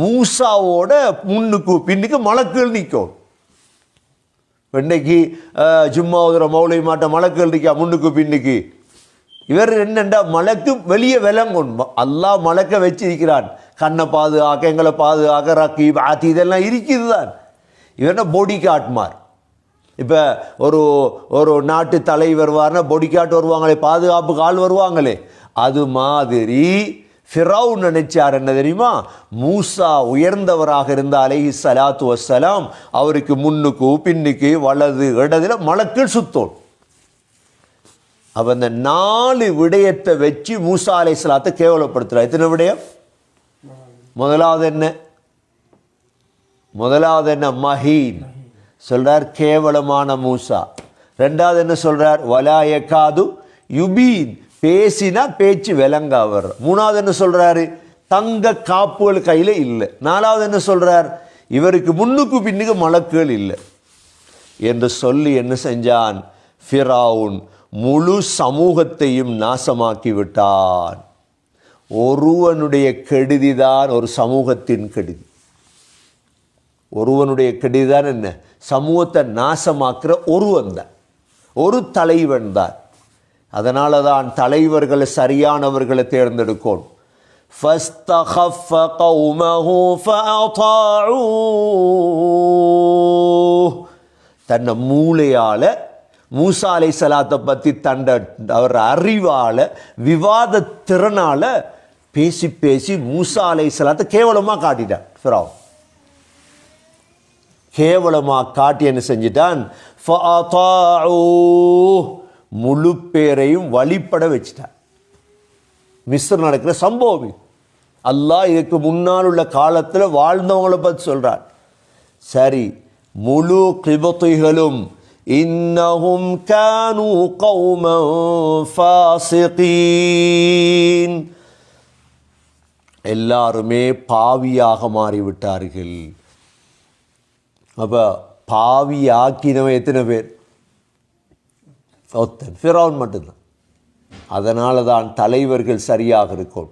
மூசாவோட முன்னுக்கு பின்னுக்கு மலக்குகள் நிற்கும். இன்னைக்கு ஜும்மா ஓதுற மௌலை மாட்ட மலக்குகள் நிற்கா முன்னுக்கு பின்னுக்கு. இவர் என்னண்டா மலக்கு வெளியே விலங்கும். அல்லாஹ் மலக்க வச்சிருக்கிறான், கண்ணை பாதுகாக்க, எங்களை பாதுகாக்க, ரக்கீப் ஆத்தி இதெல்லாம் இருக்குது தான். இவர்னா பொடி காட்மார். இப்போ ஒரு நாட்டு தலைவர் வருவார்னா பொடி காட்டு வருவாங்களே, பாதுகாப்புக்கு ஆள் வருவாங்களே, அது மாதிரி ஃபிரௌன் நினைச்சார் என்ன தெரியுமா, மூசா உயர்ந்தவராக இருந்த அலைஹி ஸலாத்து வஸ்ஸலாம் அவருக்கு முன்னுக்கு பின்னுக்கு வலது இடத்துல மலக்குள் சுத்தோம். அப்போ அந்த 4 விடயத்தை வச்சு மூசா அலைஹிஸ்ஸலாத்தை கேவலப்படுத்துறார். எத்தனை விடயம்? முதலாவது என்ன? மஹீன் சொல்றார், கேவலமான மூசா. ரெண்டாவது என்ன சொல்றார்? வலா யகாது யுபீன், பேசினா பேச்சு விளங்காவர். மூணாவது என்ன சொல்றாரு? தங்க காப்புகள் கையில் இல்லை. நாலாவது என்ன சொல்றார்? இவருக்கு முன்னுக்கு பின்னுக்கு மலக்குகள் இல்லை என்று சொல்லி என்ன செஞ்சான்? ஃபிரௌன் முழு சமூகத்தையும் நாசமாக்கி விட்டான். ஒருவனுடைய கெடுதிதான் ஒரு சமூகத்தின் கெடுதி. ஒருவனுடைய கெடுதிதான் என்ன? சமூகத்தை நாசமாக்குற ஒருவன் தான், ஒரு தலைவன் தான். அதனால தான் தலைவர்களை சரியானவர்களை தேர்ந்தெடுக்கணும். فَاسْتَخَفَّ قَوْمَهُ فَأَطَاعُوهُ, தன்னை மூளையால் மூசா அலைஹிஸ்ஸலாத்தை பற்றி அவர் அறிவால் விவாத திறனால் பேசி பேசி மூசா அலைஹிஸ்ஸலாத்தை கேவலமாக காட்டிட்டான். ஃபிரௌன் கேவலமாக காட்டி என்ன செஞ்சிட்டான்? ஃபஅதாஊஹ், முழு பேரையும் வழிபட வச்சிட்டான். மிஸ்ர் நடக்கிற சம்பவம். அல்லாஹ் இதுக்கு முன்னால் உள்ள காலத்தில் வாழ்ந்தவங்களை பற்றி சொல்கிறான். சரி, முழு கிபத்துகளும் இன்னஹும் கானூ கௌமன் ஃபாஸிகீன், எல்லாருமே பாவியாக மாறிவிட்டார்கள். அப்போ பாவி ஆக்கினவன் எத்தனை பேர்? ஒருத்தன், ஃபிரௌன் மட்டும்தான். அதனால தான் தலைவர்கள் சரியாக இருக்கும்.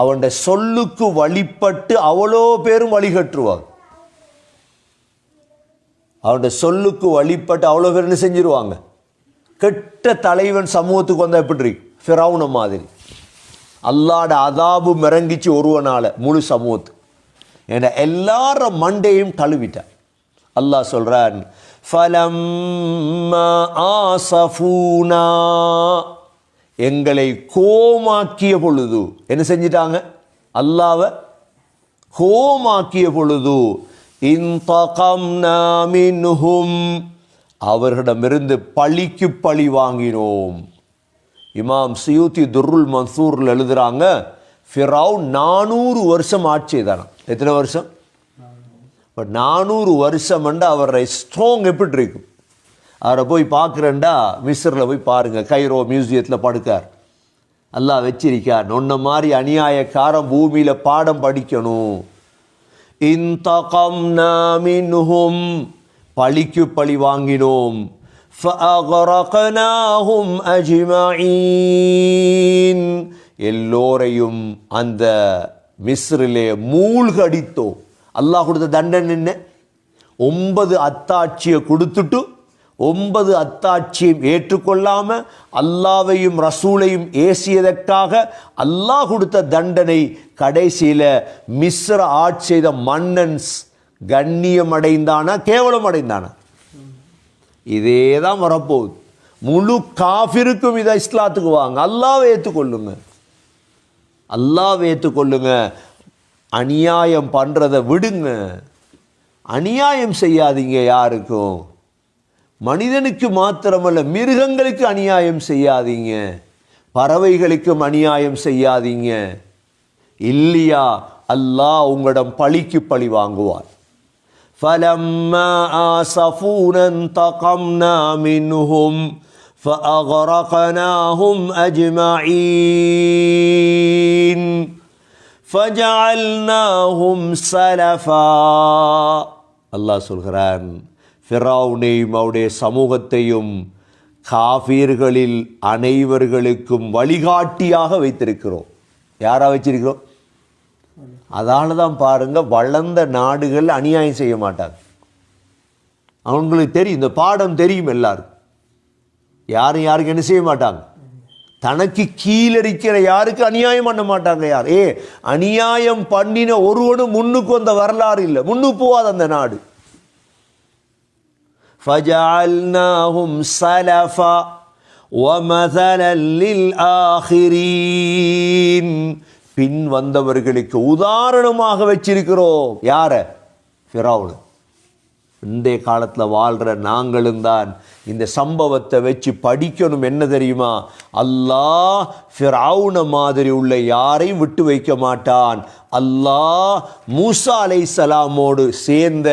அவன் சொல்லுக்கு வழிபட்டு அவ்வளோ பேரும் வழிகட்டுருவாங்க. அவன் சொல்லுக்கு வழிபட்டு அவ்வளோ பேர் என்ன செஞ்சிருவாங்க? கெட்ட தலைவன் சமூகத்துக்கு வந்தால் எப்படி இருக்கு? ஃபிரௌன மாதிரி அல்லாஹ்வுடைய அதாபு மிரங்கிச்சு ஒருவனால முழு சமூகத்துக்கு. ஏன்னா எல்லாரும் மண்டையும் கழுவிட்டான். அல்லாஹ் சொல்றான், ஃபலம்மா ஆஸஃபூனா, எங்களை கோமாக்கிய பொழுது என்ன செஞ்சிட்டாங்க? அல்லாஹ்வை கோமாக்கிய பொழுது இன்தகம்னா மின்ஹும், அவர்களிடமிருந்து பழிக்கு பழி வாங்கினோம். இமாம் சியூத்தி துர்ருல் மன்சூரில் எழுதுறாங்க, ஃபிரௌன் 400 வருஷம் ஆட்சி செய்தாராம். எத்தனை வருஷம்? பட் 400 வருஷம் அவரை ஸ்ட்ராங் எப்படி இருக்கும்? அவரை போய் பார்க்குறேன்டா, மிஸ்ரில் போய் பாருங்கள், கைரோ மியூசியத்தில் படுக்கார். அல்லாஹ் வச்சிருக்கார். ஒன்ன மாதிரி அநியாயக்காரன் பூமியில் பாடம் படிக்கணும். இன்தகம்னா மின்ஹும், பழிக்கு பழி வாங்கினோம். فَأَغْرَقْنَاهُمْ أَجْمَعِينَ, எல்லோரையும் அந்த மிஸ்ரிலே மூழ்கடித்தோம். அல்லாஹ் கொடுத்த தண்டனை என்ன? 9 அத்தாட்சியை கொடுத்துட்டு 9 அத்தாட்சியும் ஏற்றுக்கொள்ளாம அல்லாவையும் ரசூலையும் ஏசியதற்காக அல்லாஹ் கொடுத்த தண்டனை. கடைசியில் மிஸ்ர ஆட்சி செய்த மன்னன் கண்ணியம் அடைந்தானா கேவலம் அடைந்தானா? இதே தான் வரப்போகுது. முழு காஃபிருக்கும் இதை இஸ்லாத்துக்கு வாங்க, அல்லாஹ்வை ஏற்றுக்கொள்ளுங்க, அல்லாஹ்வை ஏற்றுக்கொள்ளுங்க. அநியாயம் பண்ணுறதை விடுங்க. அநியாயம் செய்யாதீங்க யாருக்கும். மனிதனுக்கு மாத்திரமல்ல, மிருகங்களுக்கு அநியாயம் செய்யாதீங்க, பறவைகளுக்கும் அநியாயம் செய்யாதீங்க. இல்லையா அல்லாஹ் உங்களிடம் பழிக்கு பழி வாங்குவார். فَلَمَّا آسَفُونَا انتَقَمْنَا مِنْهُمْ فَأَغْرَقْنَاهُمْ أَجْمَعِينَ فَجَعَلْنَاهُمْ سَلَفًا. அல்லாஹ் சொல்கிறான், ஃபிரௌனையும் அவருடைய சமூகத்தையும் காஃபிர்களில் அனைவர்களுக்கும் வழிகாட்டியாக வைத்திருக்கிறோம். யாரா வச்சிருக்கிறோம்? அதால தான் பாருங்க, வளர்ந்த நாடுகள் அநியாயம் செய்ய மாட்டாங்க. அவங்களுக்கு தெரியும், இந்த பாடம் தெரியும் எல்லாரும். யாரும் யாருக்கு என்ன செய்ய மாட்டாங்க, தனக்கு கீழடிக்கிற யாருக்கு அநியாயம் பண்ண மாட்டாங்க. யார் அநியாயம் பண்ணின ஒருவனும் முன்னுக்கு வந்த வரலாறு இல்லை, முன்னுக்கு போவாது அந்த நாடு. فَجَعَلْنَاهُمْ سَلَفًا وَمَثَلًا لِلْآخِرِينَ. பின் வந்தவர்களுக்கு உதாரணமாக வச்சிருக்கிறோம். யார? ஃபிரௌன். இன்றைய காலத்தில் வாழ்கிற நாங்களும் தான் இந்த சம்பவத்தை வச்சு படிக்கணும். என்ன தெரியுமா? அல்லாஹ் ஃபிரௌன மாதிரி உள்ள யாரையும் விட்டு வைக்க மாட்டான். அல்லாஹ் மூசா அலைஹிஸ்ஸலாமோடு சேர்ந்த,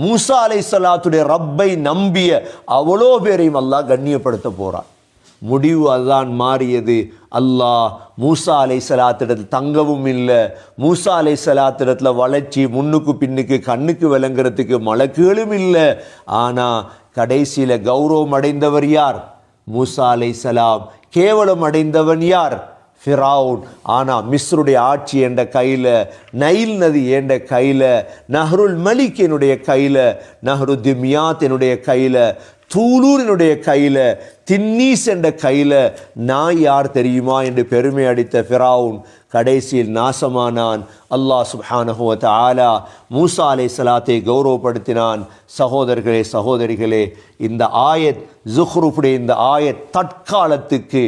மூசா அலைஹிஸ்ஸலாத்துடைய ரப்பை நம்பிய அவ்வளோ பேரையும் அல்லாஹ் கண்ணியப்படுத்த போறான். முடிவு அதுதான் மாறியது. அல்லாஹ் மூசா அலைஹிஸ்ஸலாத்திடத்தில் தங்கவும் இல்லை, மூசா அலைஹிஸ்ஸலாத்திடத்தில் வளர்ச்சி முன்னுக்கு பின்னுக்கு கண்ணுக்கு விளங்குறதுக்கு மலக்குகளும் இல்லை. ஆனால் கடைசியில் கௌரவம் அடைந்தவர் யார்? மூசா அலைஹிஸ்ஸலாம். கேவலம் அடைந்தவன் யார்? ஃபிரௌன். ஆனால் மிஸ்ருடைய ஆட்சி என்ற கையில், நைல் நதி என்ற கையில், நஹ்ருல் மலிக் என்னுடைய கையில், நஹ்ரு திம்யாத் என்னுடைய கையில், தூலூரினுடைய கையில், தின்னீஸ் என்ற கையில், நான் யார் தெரியுமா என்று பெருமை அடித்த ஃபிரௌன் கடைசியில் நாசமானான். அல்லாஹ் சுப்ஹானஹு வ தஆலா மூசா அலைஹிஸ்ஸலாத்தை கௌரவப்படுத்தினான். சகோதரர்களே, சகோதரிகளே, இந்த ஆயத், ஜுஹ்ருஃபுடைய இந்த ஆயத் தற்காலத்துக்கு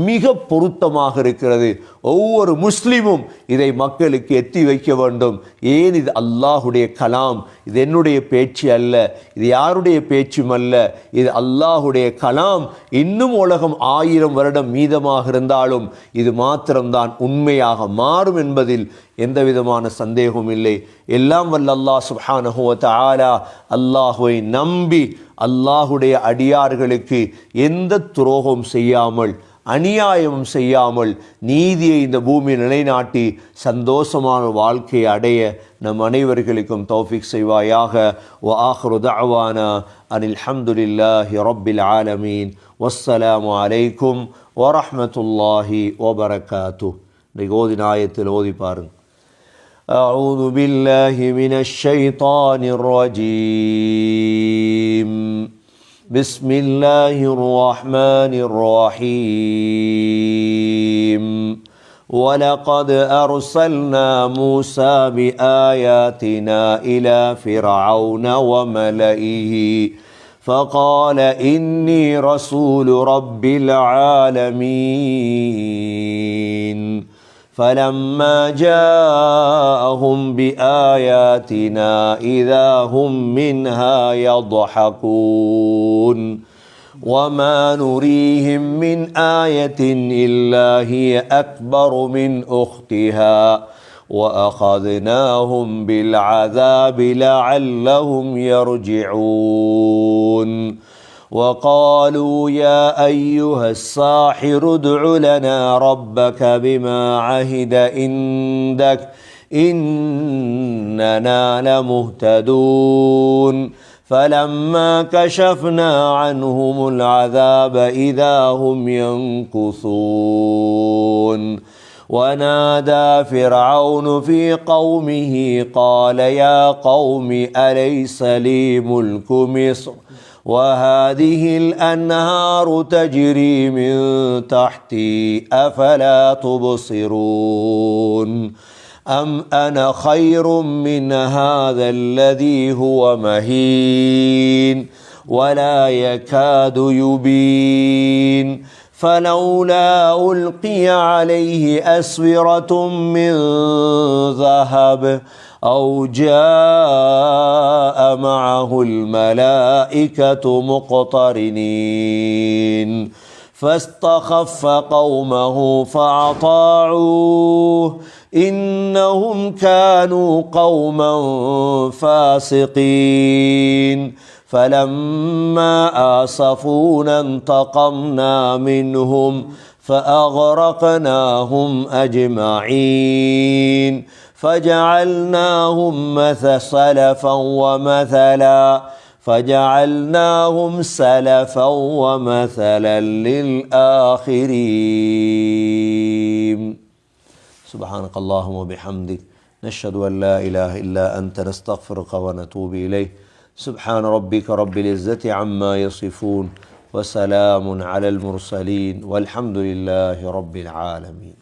மிக பொருத்தமாக இருக்கிறது. ஒவ்வொரு முஸ்லிமும் இதை மக்களுக்கு எத்தி வைக்க வேண்டும். ஏன் இது அல்லாஹுடைய கலாம், இது என்னுடைய பேச்சு அல்ல, இது யாருடைய பேச்சும் அல்ல, இது அல்லாஹுடைய கலாம். இன்னும் உலகம் 1000 வருடம் மீதமாக இருந்தாலும் இது மாத்திரம்தான் உண்மையாக மாறும் என்பதில் எந்த விதமான சந்தேகமும் இல்லை. எல்லாம் வல்ல அல்லாஹ் சுப்ஹானஹு வ தஆலா அல்லாஹுவை நம்பி அல்லாஹுடைய அடியார்களுக்கு எந்த துரோகம் செய்யாமல், அநியாயமும் செய்யாமல் நீதியை இந்த பூமியை நிலைநாட்டி சந்தோஷமான வாழ்க்கையை அடைய நம் அனைவர்களுக்கும் தௌஃபீக் செய்வாயாக. வ ஆஹிரு தஅவானா அனில் ஹம்துலில்லாஹி ரப்பில் ஆலமீன். வஸ்ஸலாமு அலைக்கும் வரஹ்மத்துல்லாஹி வபரகாத்துஹ். இன்றைக்கு ஓதின ஆயத்தில் ஓதி பாருங்க. أعوذ بالله من الشيطان الرجيم. بسم الله الرحمن الرحيم. ولقد أرسلنا موسى بآياتنا إلى فرعون وملئه فقال إني رسول رب العالمين. فلما جاءهم بآياتنا إذا هم منها يضحكون. وما نريهم من آية إلا هي أكبر من أختها وأخذناهم بالعذاب لعلهم يرجعون. وقالوا يا أيها الساحر ادع لنا ربك بما عهد عندك إننا لمهتدون. فلما كشفنا عنهم العذاب إذا هم ينكثون. ونادى فرعون في قومه قال يا قوم أليس لي ملك مصر وهذه الأنهار تجري من تحتي أفلا تبصرون. أم أنا خير من هذا الذي هو مهين ولا يكاد يبين. فلولا ألقي عليه أسورة من ذهب أو جاء معه الملائكة مقترنين. فاستخف قومه فأطاعوه إنهم كانوا قوما فاسقين. فلما آسفونا انتقمنا منهم فأغرقناهم أجمعين. فجعلناهم سلفا ومثلا فجعلناهم سلفا ومثلا للآخرين. سبحانك اللهم وبحمدك நஷ்ஹது அன் லா இலாஹ இல்லா அன்த நஸ்தக்ஃபிருக வ நதூபு இலைஹ். சுப்ஹான ரப்பிக ரப்பில் இஸ்ஸத்தி அம்மா யசிஃபூன் வ ஸலாமுன் அலல் முர்ஸலீன் வல்ஹம்துலில்லாஹி ரப்பில் ஆலமீன்.